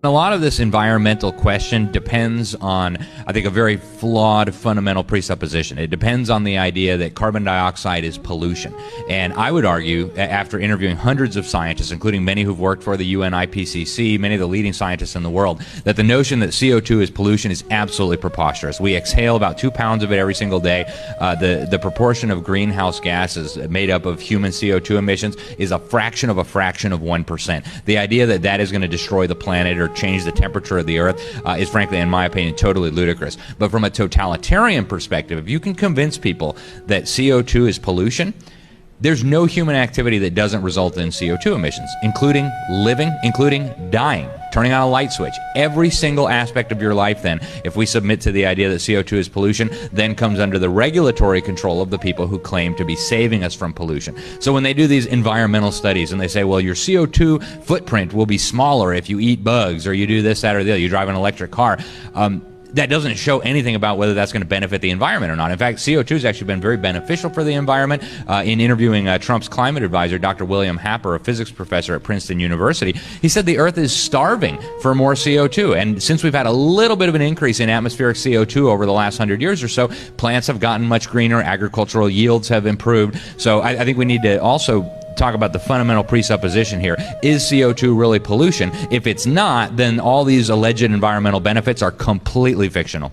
A lot of this environmental question depends on, I think, a very flawed fundamental presupposition. It depends on the idea that carbon dioxide is pollution. And I would argue, after interviewing hundreds of scientists, including many who've worked for the UN IPCC, many of the leading scientists in the world, that the notion that CO2 is pollution is absolutely preposterous. We exhale about 2 pounds of it every single day. The proportion of greenhouse gases made up of human CO2 emissions is a fraction of 1%. The idea that that is going to destroy the planet or change the temperature of the earth is, frankly, in my opinion, totally ludicrous. But from a totalitarian perspective, if you can convince people that CO2 is pollution, there's no human activity that doesn't result in CO2 emissions, including living, including dying, turning on a light switch. Every single aspect of your life, then, if we submit to the idea that CO2 is pollution, then comes under the regulatory control of the people who claim to be saving us from pollution. So when they do these environmental studies and they say, well, your CO2 footprint will be smaller if you eat bugs or you do this, that, or the other, you drive an electric car, that doesn't show anything about whether that's going to benefit the environment or not. In fact, CO2 has actually been very beneficial for the environment. In interviewing Trump's climate advisor, Dr. William Happer, a physics professor at Princeton University, he said the Earth is starving for more CO2. And since we've had a little bit of an increase in atmospheric CO2 over the last 100 years or so, plants have gotten much greener, agricultural yields have improved. So I think we need to also talk about the fundamental presupposition here. Is CO2 really pollution? If it's not, then all these alleged environmental benefits are completely fictional.